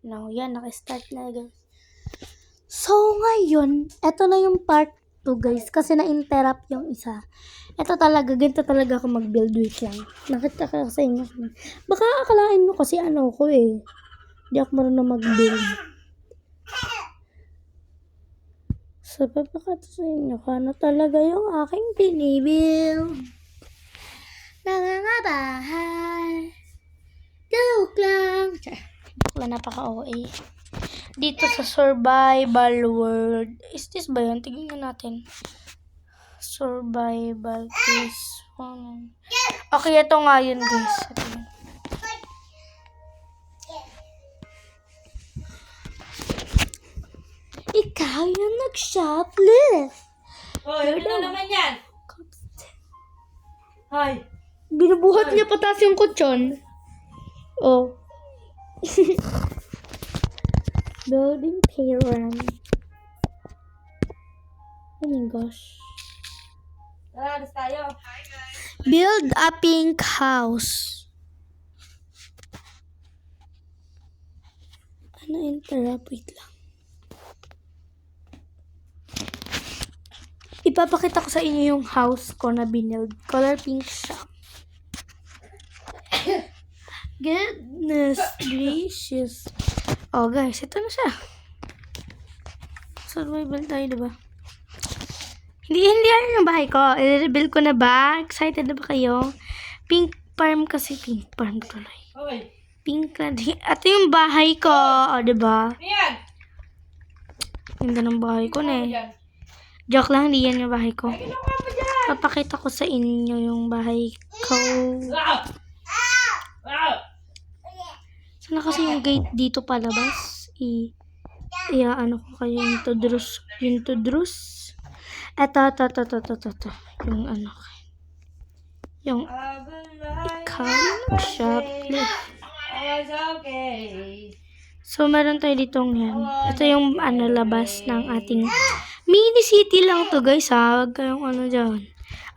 No, yan, naka-start na guys. So, ngayon, eto na yung part 2 guys. Kasi na-interrupt yung isa. Eto talaga, ganito talaga ako mag-build. Wait lang. Nakita ka sa inyo. Baka akalain mo kasi ano ko eh. Hindi ako marunong mag-build. So, papakita sa inyo kung ano talaga yung aking binibuild. Nangangabahay. Joke lang. Joke lang, napaka-OA. Dito sa survival world. Is this ba yun? Tignan natin. Survival is one. Okay, ito nga yun guys. Ito yun. Ikaw yung nag-shoplift. Hoy, ano naman yan? Hoy. Binubuhat niya patas yung kutsyon. Oh. Building pyramid. Oh my gosh. Tara, alis tayo. Build a pink house. Ano interrupt? Wait lang. Ipapakita ko sa inyo yung house ko na binuild. Color pink siya. Goodness gracious. Oh guys, ito na siya. Survival tayo, diba? Hindi yan yung bahay ko. I-reveal ko na ba? Excited na ba kayo? Pink farm kasi. Pink farm tuloy. Hoy. Pink na. Ito yung bahay ko. O, diba? Ayan. Ganda ng bahay ko na eh. Ayan. Joke lang, hindi yan yung bahay ko. Ay, ginawa mo dyan. Papakita ko sa inyo yung bahay ko. Wow. Wow. Sana kasi yung gate dito palabas. Ano ko kayo yung tudrus. Ito. Yung ano. Yung ikaw yung shoplift. Okay. So, meron tayo ditong yan. Ito yung labas ng ating mini city lang to guys ha. Huwag kayong ano dyan.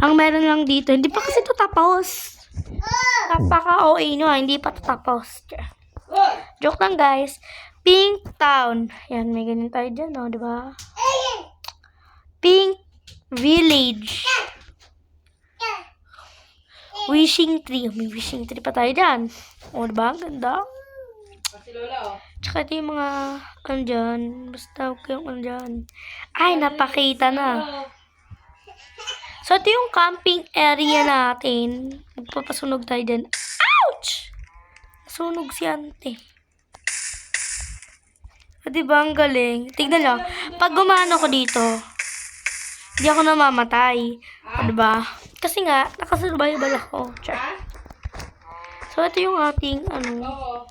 Ang meron lang dito, hindi pa kasi ito tapos. Napaka-OA nyo ha. Hindi pa ito tapos. Joke lang guys. Pink Town. Yan, may ganyan tayo dyan o, diba? Pink Village. Wishing Tree. May wishing tree pa tayo dyan. O, diba? Ganda. Kasi lola, oh. Tsaka ito yung mga andyan. Basta huwag kayong andyan. Ay, napakita na. So, ito yung camping area natin. Magpapasunog tayo dyan. Ouch! Sunog si ante. Diba ang galing? Tignan nyo. Pag gumano ko dito, hindi ako namamatay. Diba? Kasi nga, nakasurvival ako. So, ito yung ating Oo.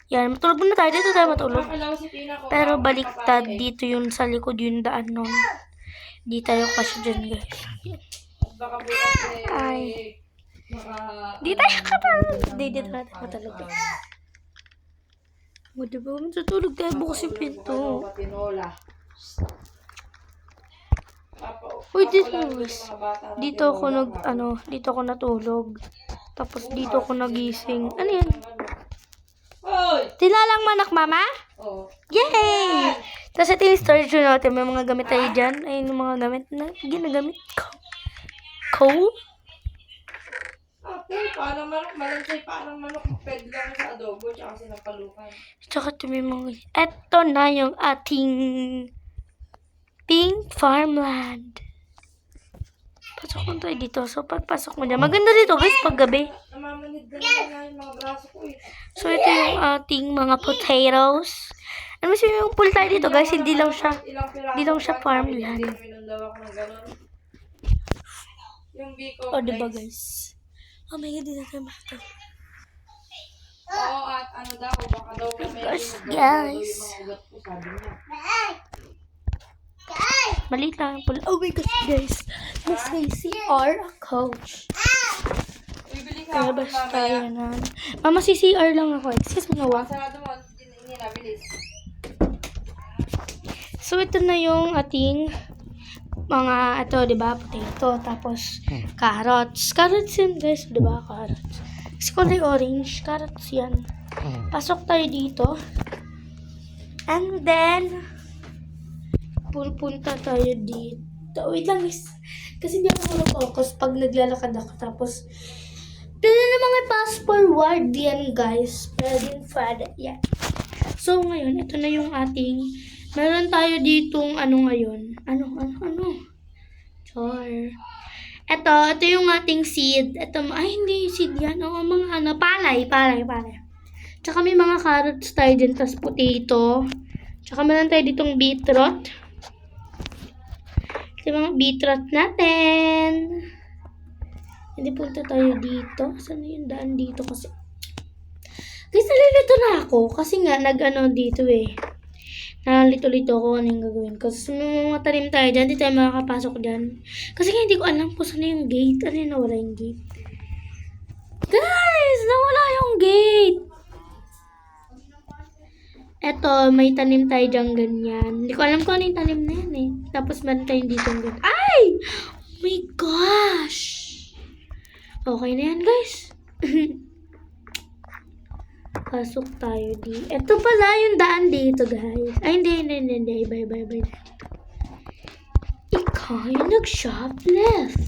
yan, matulog muna tayo. Dito tayo matulog. Alam si Pina ko. Pero baliktad, dito yun sa likod yung daan nun. Di tayo kasi dyan, guys. Baka bukas Ay. Di tayo dito natin matulog. O, diba? Matutulog tayo bukas yung pinto. Uy, dito ako natulog. Tapos dito ako nagising. Ano yan? Hoy! Tilalang manak, mama? Oo. Yay! Tapos ito yung storage room natin. May mga gamit tayo dyan. Ayun yung mga gamit na ginagamit ko. Coal? Okay, parang manok, malansay, parang manok, pwede lang sa adobo, tsaka sinapalukan. Tsaka ito may mga... Ito na yung ating pink farmland. Pasok mo tayo dito. So, pagpasok mo dyan. Maganda dito guys pag gabi. Namamanid na lang yung mga braso ko eh. So, ito yung ating mga potatoes. Ano mas yung pool tayo dito guys? Hindi lang siya farmland. Minundaw ako ng gano'n. Yung biko. O, diba guys? Oh my God, dito tayo makita. Oo, at ano daw, baka daw may Gosh, yung guys. mga ugat ko, sabi niya. Maliit lang yung pool. Oh my gosh, guys. Mas may CR coach. Bibili ka ako Labas mamaya. tayo na. Mama, si CR lang ako. Excuse me, nawa. Sarado mo, hindi na, bilis. So, ito na yung ating mga, ito, diba, potato, tapos carrots. Carrots yan, guys, diba, carrots. Kasi kulay orange, carrots yan. Pasok tayo dito. And then, pupunta tayo dito. Wait lang guys. Kasi hindi ako focus pag naglalakad ako. Tapos, pwede na mga fast forward yan guys. Pwede yan. So, ngayon, ito na yung ating, meron tayo ditong ano ngayon. Ano? Char. Ito yung ating seed. Ay, hindi seed yan. Oo, mga palay. Tsaka may mga carrots tayo dyan, tas potato. Tsaka meron tayo ditong beetroot. Ito yung mga beetroot natin. Hindi punta tayo dito. Saan na yung daan dito kasi? Guys, nalilito na ako. Kasi nga, dito eh. Nalito-lito ako ano yung gagawin ko. So, may mga tanim tayo dyan. Hindi tayo makakapasok dyan. Kasi nga, hindi ko alam kung saan na yung gate. Ano yung nawala yung gate? Guys! Nawala yung gate! Eto, may tanim tayo dyan ganyan. Hindi ko alam kung ano yung tanim na yan eh. Tapos meron tayong dito ganyan. Ay! Oh my gosh! Okay na yan guys. Pasok tayo dito. Ito pala yung daan dito guys. Ay hindi. Bye. Ikaw yung nag-shoplift.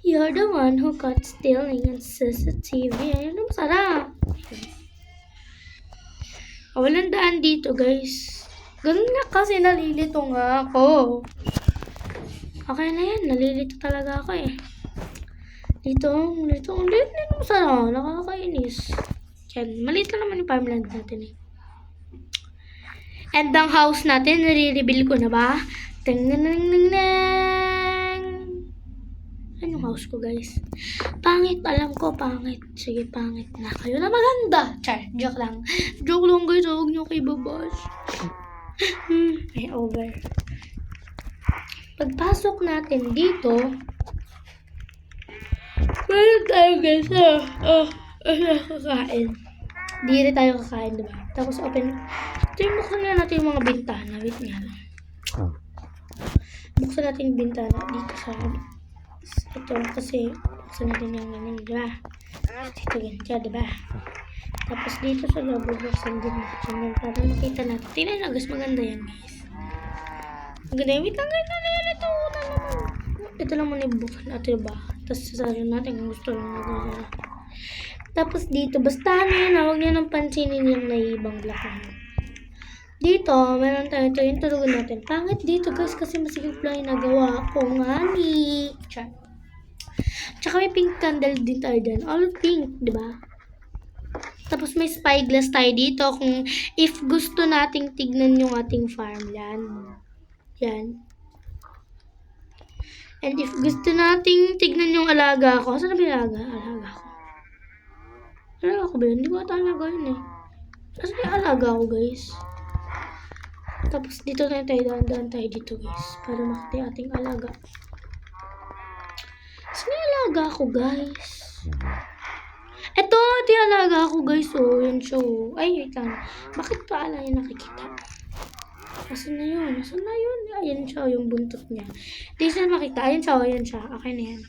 You're the one who got stealing and CCTV. Ayun ang sarap. Walang daan dito, guys. Ganun nga kasi nalilito nga ako. Okay na yan. Nalilito talaga ako eh. Dito. Ang liit na yung sarap. Nakakainis. Yan. Maliit lang naman yung farmland natin eh. And ang house natin, nare-reveal ko na ba? Ano house ko, guys? Pangit, alam ko, pangit. Sige, pangit na. Kayo na maganda. Char, joke lang. Joke lang, guys. Huwag nyo kayo babash. Ay, over. Pagpasok natin dito, meron tayo, guys. Kakain. Di rin tayo kakain, diba? Tapos open. Ito yung buksan na natin yung mga bintana. Wait nga lang. Buksan natin yung bintana dito sa ito kasi buksan natin yung ganyan, diba? Dito ganyan, diba? Tapos dito sa loob, buksan din natin yan para makita natin. Tingnan na, guys, maganda yan, guys. Maganda yan. Wait lang, guys, ito na naman. Ito lang muna yung buksan natin, diba? Tapos sasarin natin kung gusto lang natin. Tapos dito, basta ano yan, huwag nyo nang pansinin yung naibang block na yan. Dito, meron tayo ito yung turugan natin. Pangit dito guys kasi masigip lang yung nagawa ko nga ni. Tsaka may pink candle din tayo dyan. All pink, di ba? Tapos may spyglass tayo dito kung if gusto nating tignan yung ating farmland. Yan. And if gusto nating tignan yung alaga ko. Saan na ba yung alaga ko? Alaga ko ba yun? Hindi ko ata alaga yun eh. Saan yung alaga ko guys? Tapos dito na tayo, daan tayo dito guys. Para makita yung ating alaga. Saan yung alaga ko guys? Ito yung alaga ko guys. Oh, yun siya. Ay, wait lang. Bakit pa ala yung nakikita? Asan na yun? Ayan siya, yung buntot niya. Hindi siya makita. Ayan siya. Okay na yan.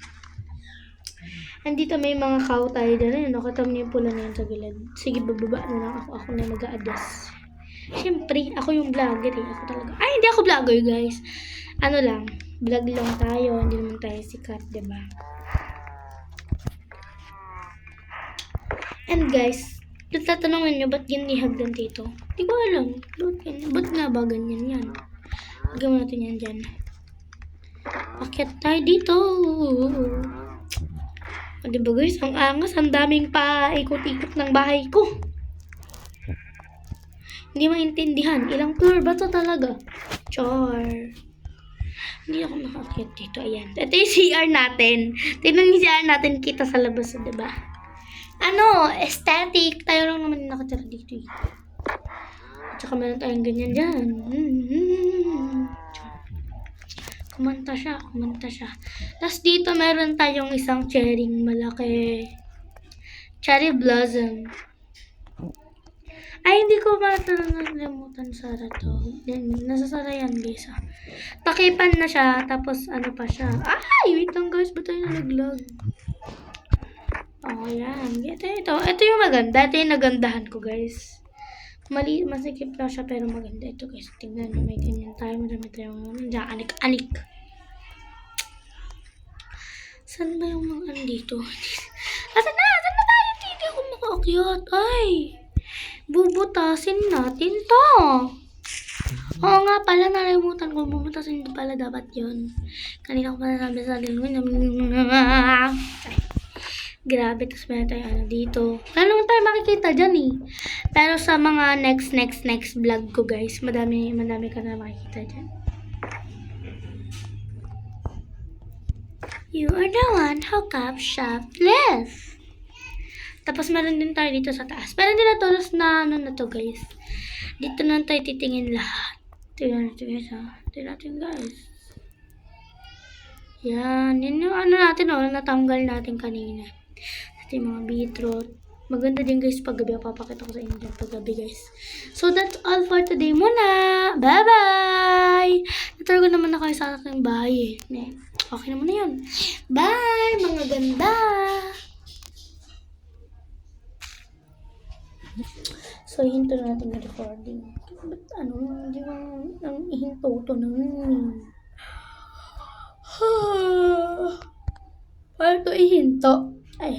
Andito may mga cow tayo dyan. Ayun, nakatam niyo yung pula na yan sa gilid. Sige, bababa na lang ako. Ako na mag-a-adjust. Siyempre, ako yung vlogger eh. Ako talaga. Ay, hindi ako vlogger guys. Ano lang, vlog lang tayo. Hindi naman tayo sikat, diba? And guys, tatanungin nyo, ba't ginihag din dito? Hindi ko alam. Ba't nga ba ganyan yan? Gawin natin yan dyan. Akyat tayo dito. O diba guys, ang angas. Ang daming paikot-ikot ng bahay ko. Hindi maintindihan. Ilang floor ba ito talaga? Char. Hindi ako makakyat dito. Ayan. Ito yung CR natin. Tignan yung CR natin kita sa labas. Diba? Ano? Aesthetic. Tayo lang naman yung nakatira dito. At saka meron tayong ganyan dyan. Kumanta siya. Tapos dito meron tayong isang cherry malaki. Cherry blossom. Ay, hindi ko nakalimutan Sara to. Nasasara yan, guys. Takipan na siya, tapos ano pa siya. Ay, wait lang guys, ba't tayo nalaglag? Oh, yan. Ito yung maganda. Ito yung nagandahan ko, guys. Masikip lang siya, pero maganda. Ito, guys. Tingnan nyo, may ganyan tayo. Marami tayong anik-anik. Saan ba yung mga andito? Asan na tayo? Hindi ako makaakyat. Ay! Bubutasin natin to. Oo nga pala, nalimutan ko. Bubutasin ko pala dapat yun. Kanina ko pa nasabi sa akin. Ay, grabe. Tapos meron tayo ano dito. Wala naman tayo makikita dyan eh. Pero sa mga next vlog ko, guys, madami ka na makikita dyan. You are the one who kept shoplift. Tapos meron din tayo dito sa taas. Pero hindi na tulos na ano na to, guys. Dito na tayo titingin lahat. Tingnan natin, guys, ha. Tingnan natin, guys. Yan. Yan yung ano natin, natanggal natin kanina. Ito yung mga beetroot. Maganda din, guys, paggabi. Papakita ko sa inyo dyan paggabi, guys. So, that's all for today muna. Bye-bye! Naturo ko naman na kayo sa aking bahay, eh. Okay naman na yun. Bye, mga ganda! So, hinto na natin yung recording. Ba't hindi mo ihinto ito naman. Paano ito ihinto?